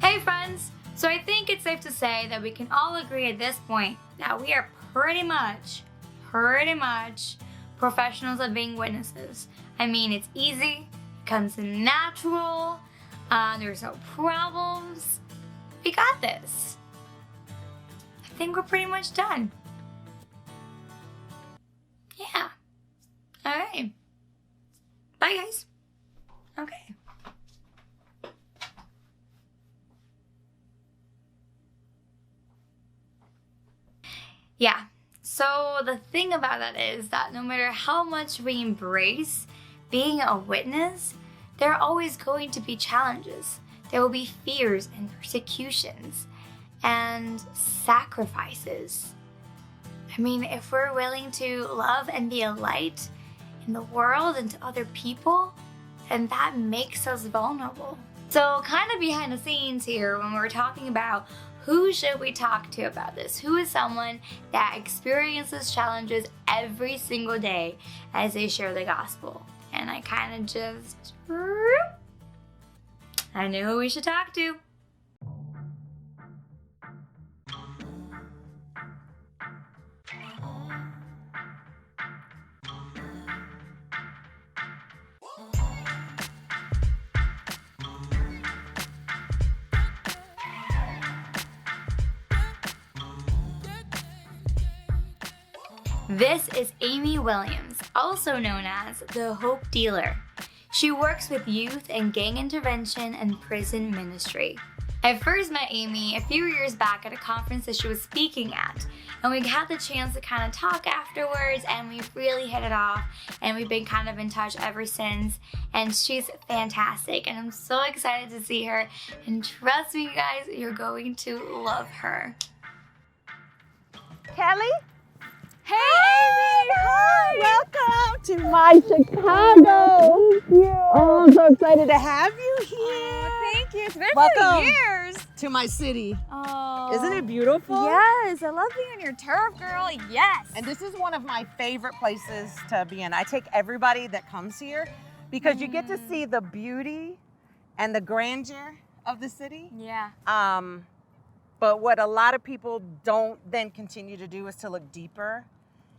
Hey friends! So I think it's safe to say that we can all agree at this point that we are pretty much professionals at being witnesses. I mean, it's easy, it comes natural, there's no problems. We got this. I think we're pretty much done. Yeah. Alright. Bye guys. Okay. Yeah, so the thing about that is that no matter how much we embrace being a witness, there are always going to be challenges. There will be fears and persecutions and sacrifices. I mean, if we're willing to love and be a light in the world and to other people, then that makes us vulnerable. So kind of behind the scenes here when we're talking about who should we talk to about this? Who is someone that experiences challenges every single day as they share the gospel? And I kind of just, I knew who we should talk to. This is Amy Williams, also known as the Hope Dealer. She works with youth and gang intervention and prison ministry. I first met Amy a few years back at a conference that she was speaking at, and we had the chance to kind of talk afterwards, and we really hit it off, and we've been kind of in touch ever since, and she's fantastic, and I'm so excited to see her, and trust me guys, you're going to love her. Kelly? Hey, Amy! Hi! Welcome to my Chicago. Thank you. Oh, I'm so excited to have you here. Oh, thank you. It's been Welcome. years. To my city. Oh. Isn't it beautiful? Yes, I love being on your turf, girl. Yes. And this is one of my favorite places to be in. I take everybody that comes here because you get to see the beauty and the grandeur of the city. Yeah. But what a lot of people don't then continue to do is to look deeper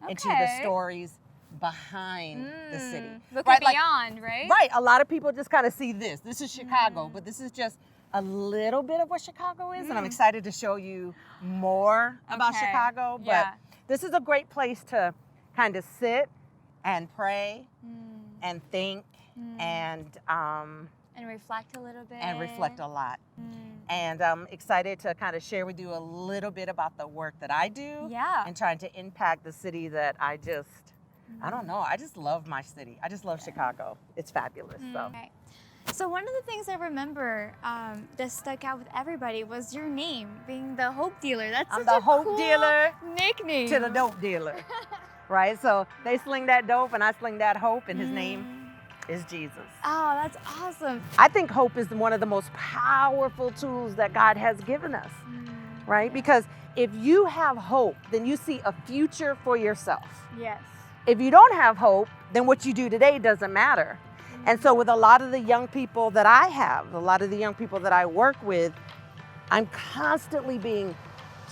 into the stories behind the city. Looking beyond, right? Right. A lot of people just kind of see this. This is Chicago, but this is just a little bit of what Chicago is. And I'm excited to show you more about Chicago. But this is a great place to kind of sit and pray and think and reflect a little bit. And reflect a lot. And I'm excited to kind of share with you a little bit about the work that I do. Yeah. And trying to impact the city that I just, I don't know, I just love my city. I just love Chicago. It's fabulous. So one of the things I remember that stuck out with everybody was your name, being the Hope Dealer. That's I'm such the a Hope cool Dealer nickname. to the dope dealer. Right? So they sling that dope and I sling that hope, and his name is Jesus. Oh, that's awesome. I think hope is one of the most powerful tools that God has given us, right? Because if you have hope, then you see a future for yourself. Yes. If you don't have hope, then what you do today doesn't matter. And so with a lot of the young people that I have, a lot of the young people that I work with, I'm constantly being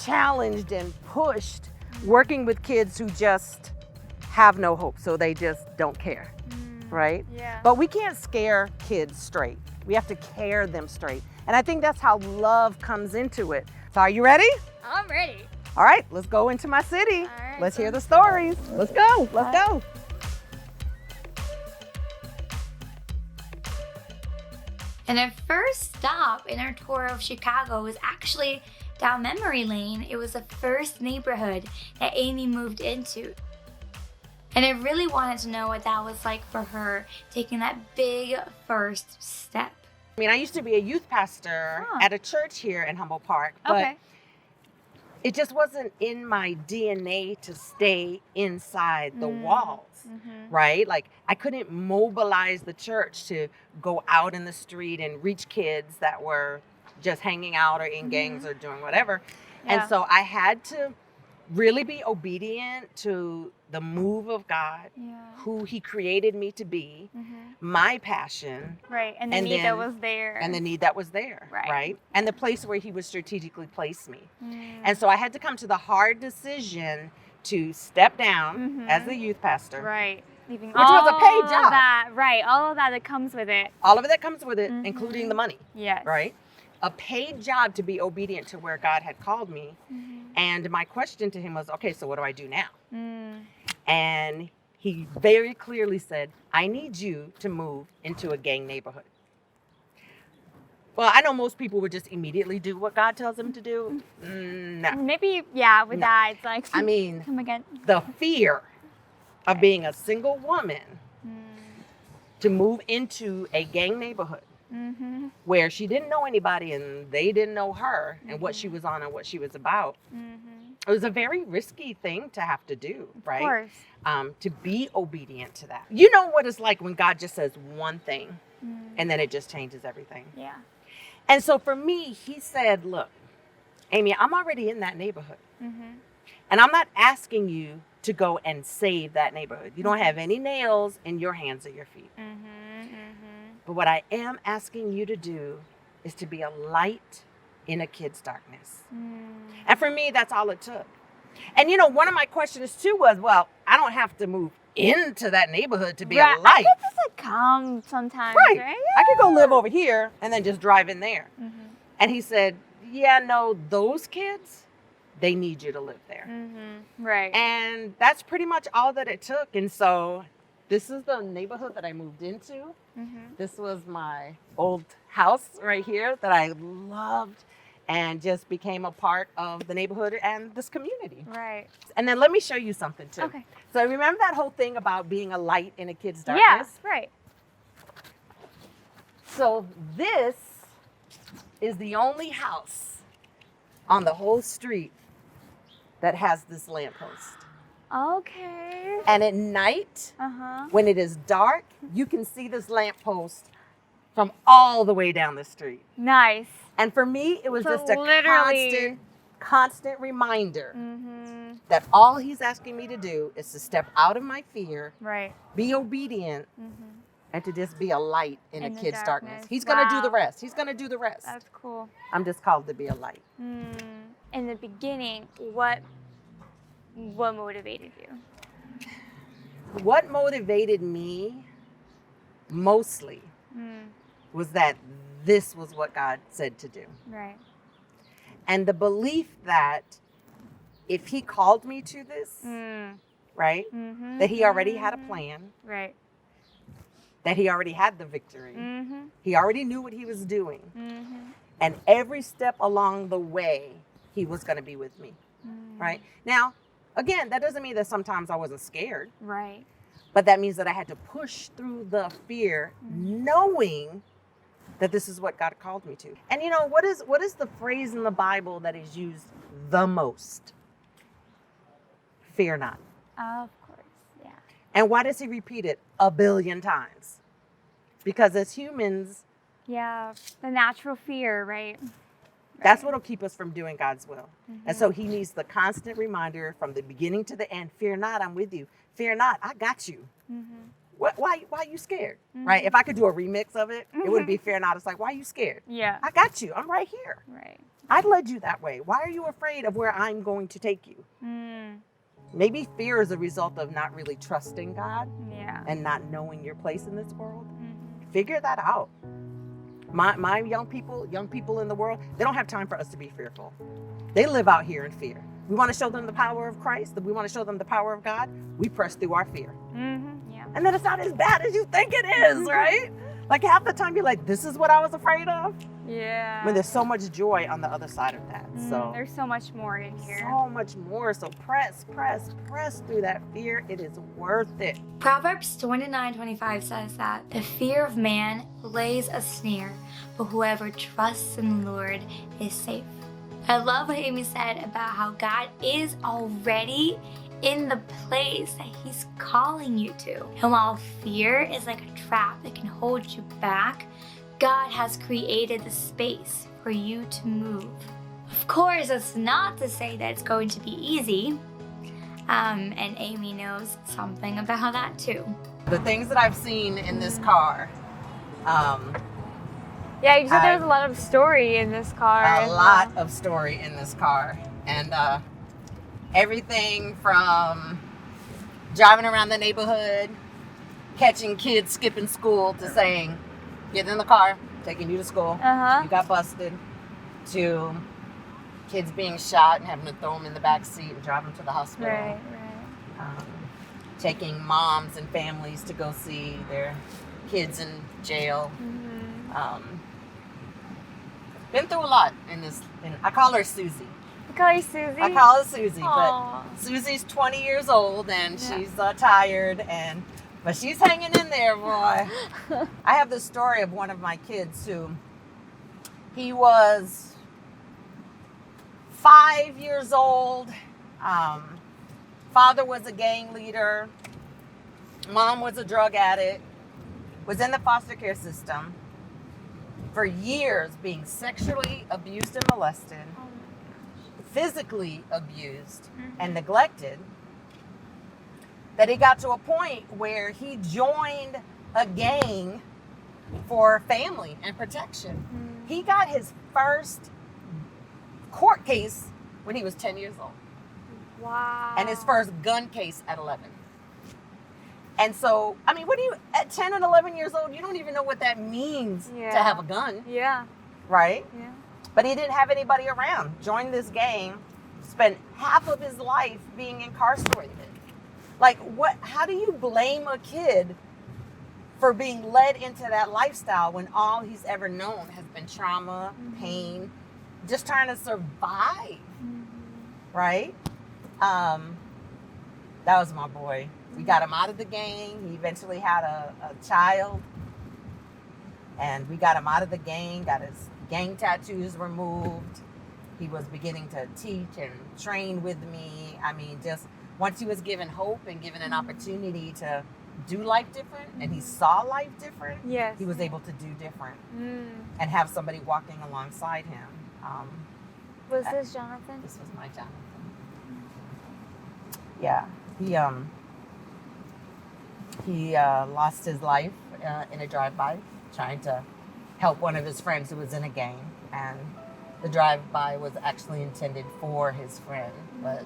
challenged and pushed, working with kids who just have no hope, so they just don't care. Right? Yeah. But we can't scare kids straight. We have to care them straight. And I think that's how love comes into it. So are you ready? I'm ready. All right, let's go into my city. All right, Let's hear the stories. Let's go. Let's go. And our first stop in our tour of Chicago was actually down memory lane. It was the first neighborhood that Amy moved into. And I really wanted to know what that was like for her, taking that big first step. I mean, I used to be a youth pastor at a church here in Humboldt Park, but it just wasn't in my DNA to stay inside the walls, right? Like I couldn't mobilize the church to go out in the street and reach kids that were just hanging out or in gangs or doing whatever. And so I had to really be obedient to the move of God, who he created me to be, my passion. Right, and the need that was there. And the need that was there, right? And the place where he would strategically place me. And so I had to come to the hard decision to step down as the youth pastor. Right. Leaving which was a paid job. All of that comes with it. All of it that comes with it, including the money. Yes. Right? A paid job to be obedient to where God had called me. And my question to him was, okay, so what do I do now? And he very clearly said, I need you to move into a gang neighborhood. Well, I know most people would just immediately do what God tells them to do. No. Maybe, that, it's like, I mean, come again. The fear of being a single woman to move into a gang neighborhood where she didn't know anybody and they didn't know her and what she was on and what she was about. It was a very risky thing to have to do, right? Of course. To be obedient to that. You know what it's like when God just says one thing and then it just changes everything. Yeah. And so for me, he said, look, Amy, I'm already in that neighborhood. And I'm not asking you to go and save that neighborhood. You don't have any nails in your hands or your feet. But what I am asking you to do is to be a light in a kid's darkness. And for me, that's all it took. And you know, one of my questions too was, well, I don't have to move into that neighborhood to be a light. I could just come sometimes, right? Yeah. I could go live over here and then just drive in there. And he said, yeah, no, those kids, they need you to live there. Right. And that's pretty much all that it took. And so this is the neighborhood that I moved into. This was my old house right here that I loved and just became a part of the neighborhood and this community. Right. And then let me show you something too. Okay. So remember that whole thing about being a light in a kid's darkness? Yes, right. So this is the only house on the whole street that has this lamppost. Okay. And at night, when it is dark, you can see this lamppost from all the way down the street. Nice. And for me, it was just a constant reminder that all he's asking me to do is to step out of my fear, be obedient, and to just be a light in a kid's darkness. He's going to do the rest. He's going to do the rest. That's cool. I'm just called to be a light. In the beginning, what motivated you? What motivated me mostly was that this was what God said to do. Right. And the belief that if he called me to this, right, that he already had a plan. Right. That he already had the victory. He already knew what he was doing. And every step along the way, he was going to be with me. Right? Now, again, that doesn't mean that sometimes I wasn't scared. Right. But that means that I had to push through the fear, knowing that this is what God called me to. And you know, what is the phrase in the Bible that is used the most? Fear not. Of course, yeah. And why does he repeat it a billion times? Because as humans... Yeah, the natural fear, right? That's what will keep us from doing God's will. And so he needs the constant reminder from the beginning to the end, fear not, I'm with you. Fear not, I got you. Why are you scared? Right? If I could do a remix of it, it would be fear not. It's like, why are you scared? Yeah. I got you. I'm right here. Right. I led you that way. Why are you afraid of where I'm going to take you? Maybe fear is a result of not really trusting God and not knowing your place in this world. Figure that out. My young people in the world, they don't have time for us to be fearful. They live out here in fear. We want to show them the power of Christ. We want to show them the power of God. We press through our fear. Yeah. And then it's not as bad as you think it is, right? Like half the time you're like, this is what I was afraid of. Yeah. When there's so much joy on the other side of that. So there's so much more in here. So much more. So press through that fear. It is worth it. Proverbs 29:25 says that the fear of man lays a snare, but whoever trusts in the Lord is safe. I love what Amy said about how God is already in the place that he's calling you to. And while fear is like a trap that can hold you back, God has created the space for you to move. Of course, that's not to say that it's going to be easy. And Amy knows something about that too. The things that I've seen in this car, yeah, you said there was a lot of story in this car. A lot of story in this car. And everything from driving around the neighborhood, catching kids skipping school, to saying, get in the car, taking you to school, you got busted, to kids being shot and having to throw them in the back seat and drive them to the hospital. Right. Taking moms and families to go see their kids in jail. Been through a lot in this. I call her Susie. You call her Susie? I call her Susie, Aww. but Susie's 20 years old and she's tired, but she's hanging in there, boy. I have the story of one of my kids who, he was 5 years old. Father was a gang leader. Mom was a drug addict. Was in the foster care system for years, being sexually abused and molested, physically abused and neglected, that he got to a point where he joined a gang for family and protection. He got his first court case when he was 10 years old. Wow. And his first gun case at 11. And so, I mean, at 10 and 11 years old, you don't even know what that means to have a gun. Yeah. Right? Yeah. But he didn't have anybody around. Joined this gang, spent half of his life being incarcerated. Like, how do you blame a kid for being led into that lifestyle when all he's ever known has been trauma, pain, just trying to survive? Right? That was my boy. We got him out of the gang. He eventually had a child. And we got him out of the gang, got his gang tattoos removed. He was beginning to teach and train with me. I mean, just once he was given hope and given an opportunity to do life different, and he saw life different, he was able to do different and have somebody walking alongside him. Was this Jonathan? This was my Jonathan. Yeah, he lost his life in a drive-by trying to help one of his friends who was in a gang, and the drive-by was actually intended for his friend, but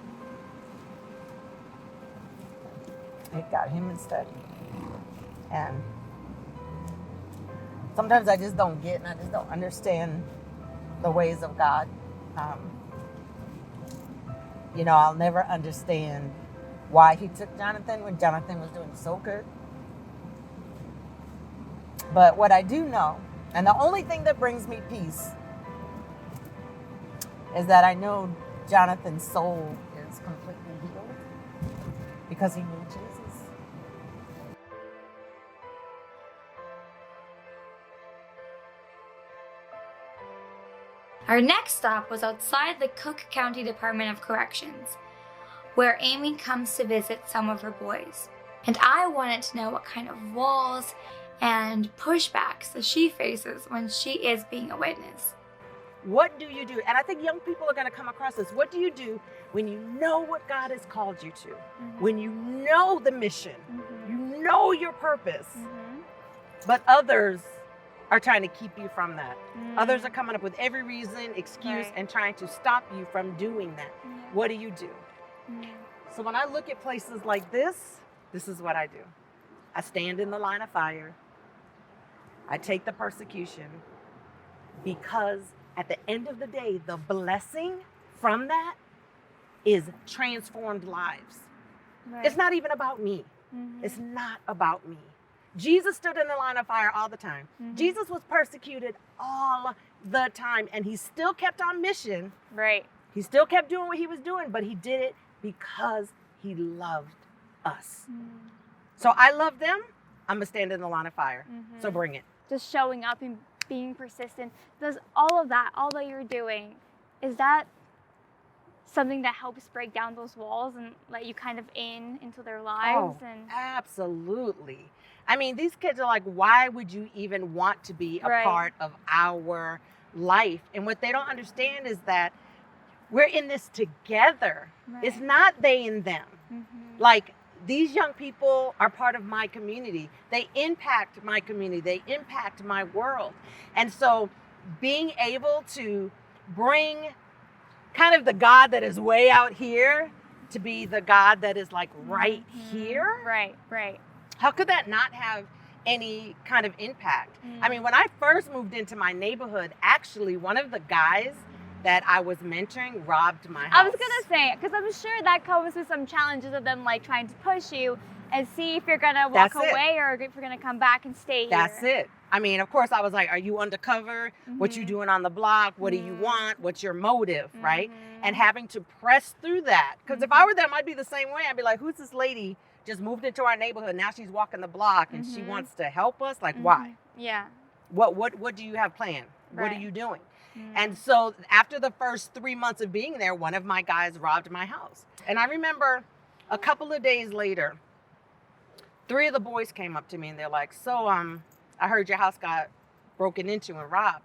it got him instead. And sometimes I just don't get, and I just don't understand the ways of God. I'll never understand why he took Jonathan when Jonathan was doing so good. But what I do know, and the only thing that brings me peace, is that I know Jonathan's soul is completely healed because he knew Jesus. Our next stop was outside the Cook County Department of Corrections, where Amy comes to visit some of her boys. And I wanted to know what kind of walls and pushbacks that she faces when she is being a witness. What do you do? And I think young people are going to come across this. What do you do when you know what God has called you to? When you know the mission, you know your purpose, but others are trying to keep you from that. Others are coming up with every reason, excuse, and trying to stop you from doing that. What do you do? So when I look at places like this is what I do. I stand in the line of fire. I take the persecution, because at the end of the day, the blessing from that is transformed lives. It's not even about me. It's not about me. Jesus stood in the line of fire all the time. Jesus was persecuted all the time, and he still kept on mission. Right. He still kept doing what he was doing, but he did it because he loved us. So I love them. I'm going to stand in the line of fire. So bring it. Just showing up and being persistent. Does all that you're doing, is that something that helps break down those walls and let you kind of into their lives? Absolutely. I mean, these kids are like, why would you even want to be a part of our life? And what they don't understand is that we're in this together. It's not they and them. Like, these young people are part of my community. They impact my community. They impact my world. And so being able to bring kind of the God that is way out here to be the God that is like right here. Right. How could that not have any kind of impact? I mean, when I first moved into my neighborhood, actually one of the guys that I was mentoring robbed my house. I was gonna say, because I'm sure that comes with some challenges of them like trying to push you and see if you're gonna walk away or if you're gonna come back and stay here. That's it. I mean, of course, I was like, are you undercover? What you doing on the block? What do you want? What's your motive, right? And having to press through that. Because if I were them, I'd be the same way. I'd be like, who's this lady just moved into our neighborhood? Now she's walking the block and she wants to help us? Like, why? Yeah. What do you have planned? What are you doing? And so after the first 3 months of being there, one of my guys robbed my house. And I remember a couple of days later, 3 of the boys came up to me and they're like, so I heard your house got broken into and robbed.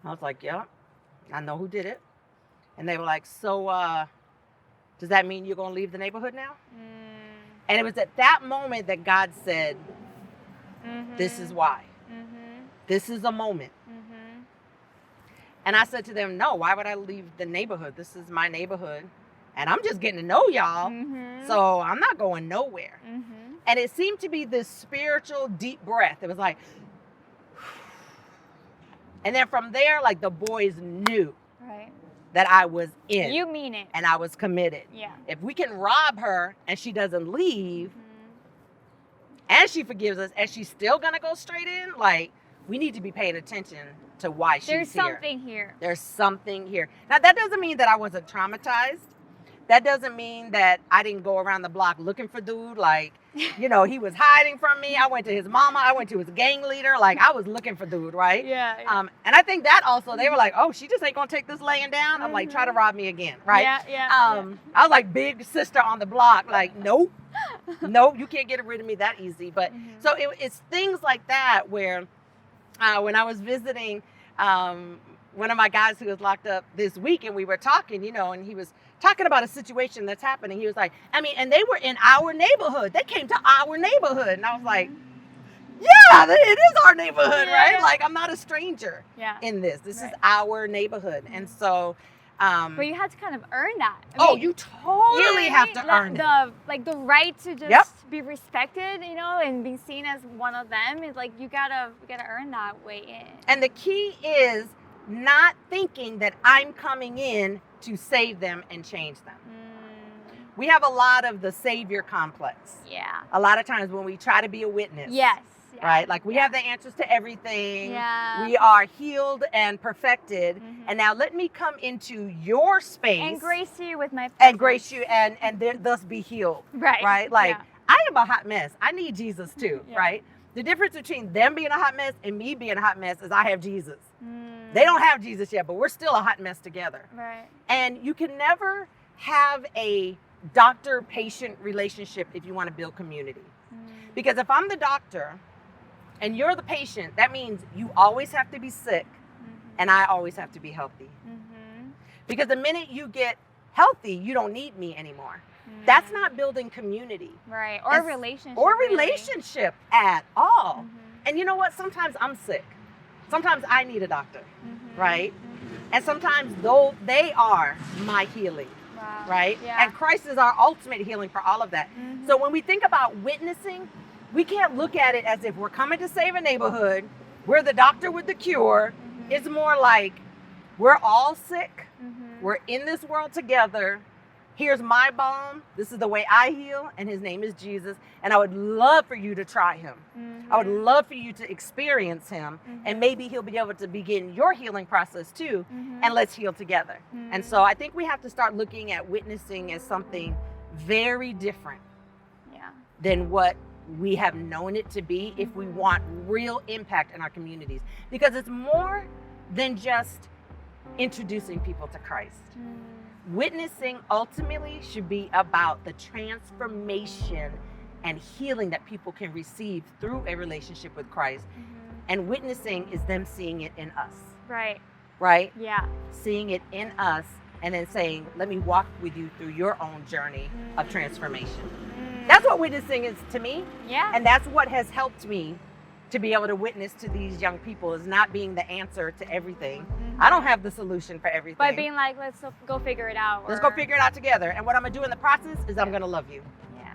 I was like, yeah, I know who did it. And they were like, so does that mean you're going to leave the neighborhood now? And it was at that moment that God said, this is why. This is a moment. And I said to them, no, why would I leave the neighborhood? This is my neighborhood. And I'm just getting to know y'all. So I'm not going nowhere. And it seemed to be this spiritual deep breath. It was like, and then from there, like the boys knew that I was in. You mean it. And I was committed. Yeah. If we can rob her and she doesn't leave and she forgives us and she's still going to go straight in, like, we need to be paying attention to why she's here. There's something here. There's something here. Now, that doesn't mean that I wasn't traumatized. That doesn't mean that I didn't go around the block looking for dude. Like, you know, he was hiding from me. I went to his mama. I went to his gang leader. Like, I was looking for dude, right? Yeah. And I think that also, they were like, oh, she just ain't going to take this laying down. I'm like, try to rob me again, right? I was like big sister on the block. Like, nope. Nope, you can't get rid of me that easy. But so it's things like that where when I was visiting one of my guys who was locked up this week and we were talking, you know, and he was talking about a situation that's happening. He was like, I mean, and they were in our neighborhood. They came to our neighborhood. And I was like, yeah, it is our neighborhood, right? Like, I'm not a stranger in this. This is our neighborhood. And so... but you had to kind of earn that. I mean, you totally have to earn it. Like the right to just be respected, you know, and be seen as one of them is like you gotta earn that way in. And the key is not thinking that I'm coming in to save them and change them. We have a lot of the savior complex. Yeah. A lot of times when we try to be a witness. Yes. Right? Like we have the answers to everything. Yeah. We are healed and perfected. And now let me come into your space. And grace you with my presence. And grace you and thus be healed. Right. Right? Like I am a hot mess. I need Jesus too. Right? The difference between them being a hot mess and me being a hot mess is I have Jesus. They don't have Jesus yet, but we're still a hot mess together. Right. And you can never have a doctor-patient relationship if you want to build community. Because if I'm the doctor and you're the patient, that means you always have to be sick and I always have to be healthy. Because the minute you get healthy, you don't need me anymore. That's not building community. Right. Or relationship. Or relationship at all. And you know what? Sometimes I'm sick. Sometimes I need a doctor. Right? And sometimes though they are my healing. Wow. Right? Yeah. And Christ is our ultimate healing for all of that. So when we think about witnessing, we can't look at it as if we're coming to save a neighborhood. We're the doctor with the cure. It's more like we're all sick. We're in this world together. Here's my balm. This is the way I heal. And his name is Jesus. And I would love for you to try him. I would love for you to experience him. And maybe he'll be able to begin your healing process too. And let's heal together. And so I think we have to start looking at witnessing as something very different than what we have known it to be if we want real impact in our communities. Because it's more than just introducing people to Christ. Witnessing ultimately should be about the transformation and healing that people can receive through a relationship with Christ. And witnessing is them seeing it in us. Right. Right? Yeah. Seeing it in us and then saying, let me walk with you through your own journey of transformation. That's what witnessing is to me. Yeah. And that's what has helped me to be able to witness to these young people, is not being the answer to everything. I don't have the solution for everything. By being like, let's go figure it out. Let's go figure it out together. And what I'm gonna do in the process is I'm gonna love you. Yeah.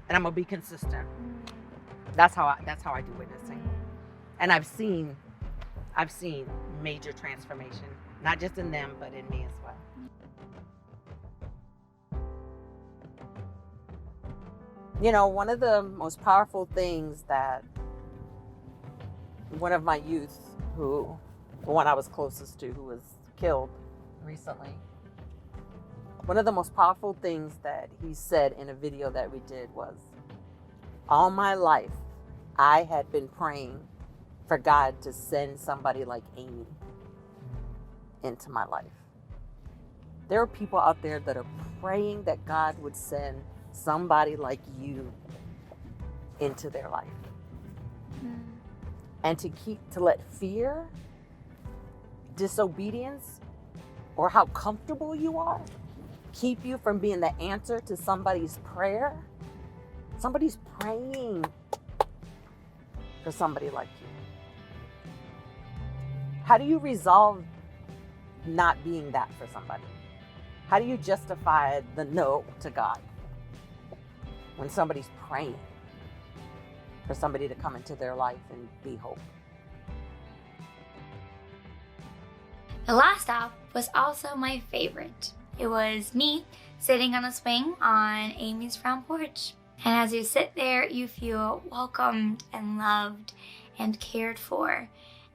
And I'm gonna be consistent. That's how I do witnessing. And I've seen major transformation, not just in them, but in me as well. You know, one of the most powerful things that one of my youth, the one I was closest to, who was killed recently, one of the most powerful things that he said in a video that we did was, all my life, I had been praying for God to send somebody like Amy into my life. There are people out there that are praying that God would send somebody like you into their life. And to let fear, disobedience, or how comfortable you are keep you from being the answer to somebody's prayer. Somebody's praying for somebody like you. How do you resolve not being that for somebody? How do you justify the no to God when somebody's praying for somebody to come into their life and be hope? The last stop was also my favorite. It was me sitting on a swing on Amy's front porch. And as you sit there, you feel welcomed and loved and cared for.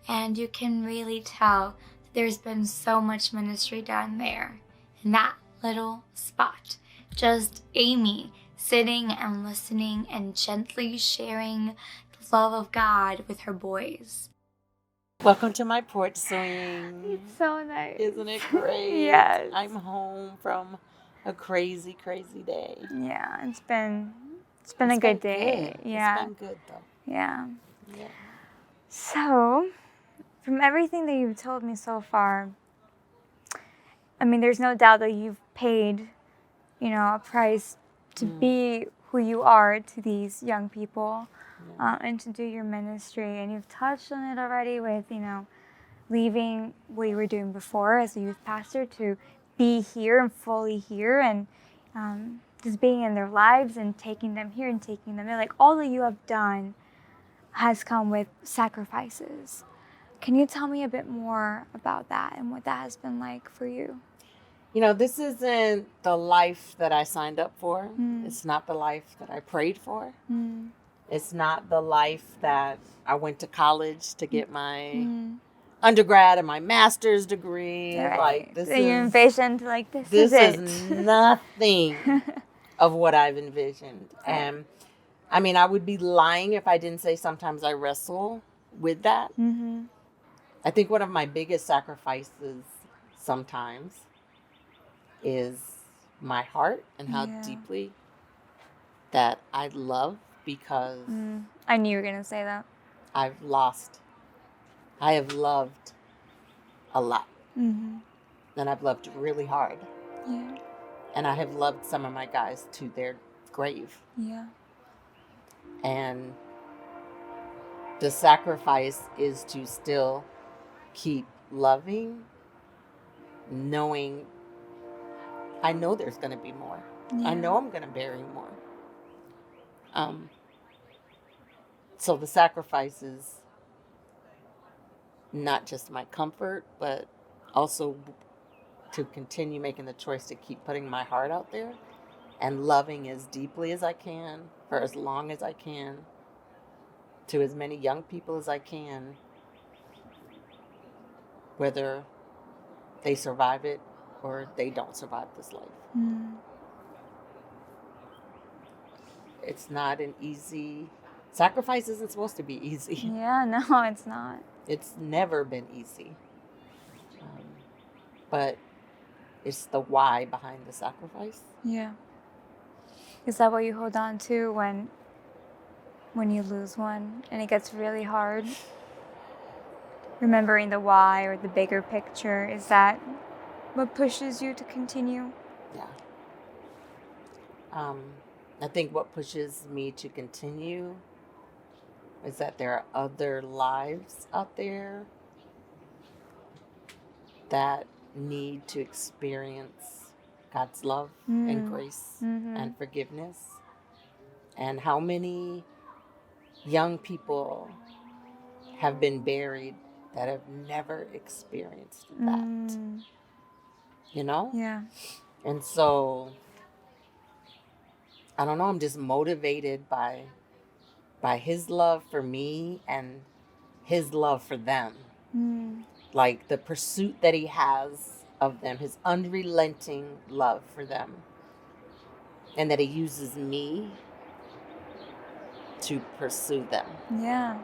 And you can really tell there's been so much ministry done there in that little spot. Just Amy sitting and listening and gently sharing the love of God with her boys. Welcome to my porch swing. It's so nice. Isn't it great? Yes. I'm home from a crazy, crazy day. Yeah, it's been a good day. Good. Yeah. It's been good though. Yeah. Yeah. So, from everything that you've told me so far, I mean, there's no doubt that you've paid, a price to be who you are to these young people, and to do your ministry. And you've touched on it already with, leaving what you were doing before as a youth pastor to be here and fully here, and just being in their lives and taking them here and taking them there. Like, all that you have done has come with sacrifices. Can you tell me a bit more about that and what that has been like for you? This isn't the life that I signed up for. It's not the life that I prayed for. It's not the life that I went to college to get my undergrad and my master's degree. Right. Like, this so you envisioned, like, this is is nothing of what I've envisioned. And I mean, I would be lying if I didn't say sometimes I wrestle with that. I think one of my biggest sacrifices sometimes is my heart and how deeply that I love, because I knew you were going to say that. I have loved a lot. And I've loved really hard. Yeah. And I have loved some of my guys to their grave. Yeah. And the sacrifice is to still keep loving, knowing I know there's going to be more. Yeah. I know I'm going to bury more. So the sacrifice is not just my comfort, but also to continue making the choice to keep putting my heart out there and loving as deeply as I can for as long as I can to as many young people as I can, whether they survive it or they don't survive this life. It's not an easy... Sacrifice isn't supposed to be easy. Yeah, no, it's not. It's never been easy. But it's the why behind the sacrifice. Yeah. Is that what you hold on to when you lose one and it gets really hard? Remembering the why or the bigger picture, is that What pushes you to continue? Yeah. I think what pushes me to continue is that there are other lives out there that need to experience God's love and grace and forgiveness. And how many young people have been buried that have never experienced that, you know? Yeah. And so, I don't know, I'm just motivated by his love for me and his love for them. Like the pursuit that he has of them, his unrelenting love for them. And that he uses me to pursue them. Yeah.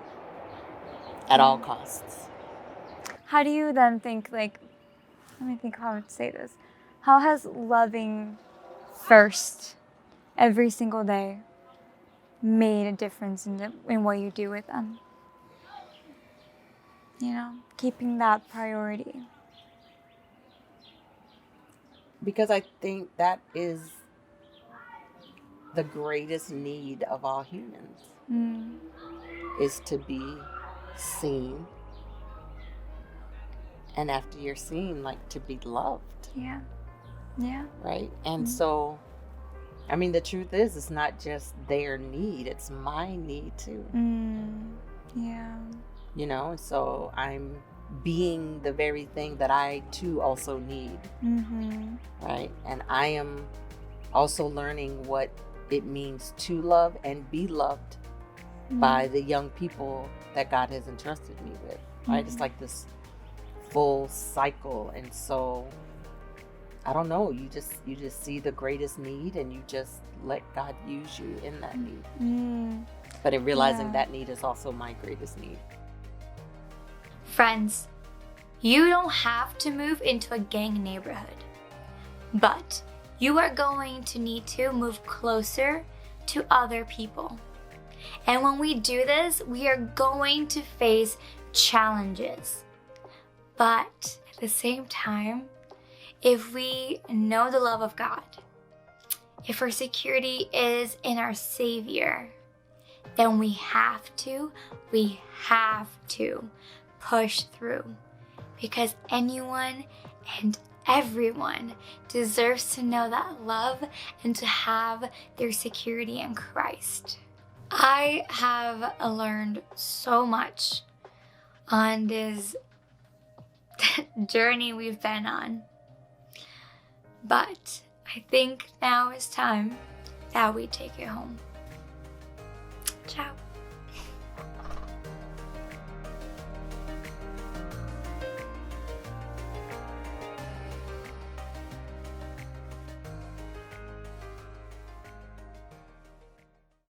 At all costs. How do you then think, like, let me think how to say this. How has loving first every single day made a difference in what you do with them? You know, keeping that priority. Because I think that is the greatest need of all humans. Is to be seen. And after you're seen, like, to be loved. Yeah. Yeah. Right? And so, I mean, the truth is, it's not just their need, it's my need too. Yeah. You know, so I'm being the very thing that I too also need. Right? And I am also learning what it means to love and be loved by the young people that God has entrusted me with. Right? It's like this full cycle. And so, I don't know, you just see the greatest need and you just let God use you in that need. But in realizing that need is also my greatest need. Friends, you don't have to move into a gang neighborhood, but you are going to need to move closer to other people. And when we do this, we are going to face challenges. But at the same time, if we know the love of God, if our security is in our Savior, then we have to push through. Because anyone and everyone deserves to know that love and to have their security in Christ. I have learned so much on this journey we've been on. But I think now is time that we take it home. Ciao.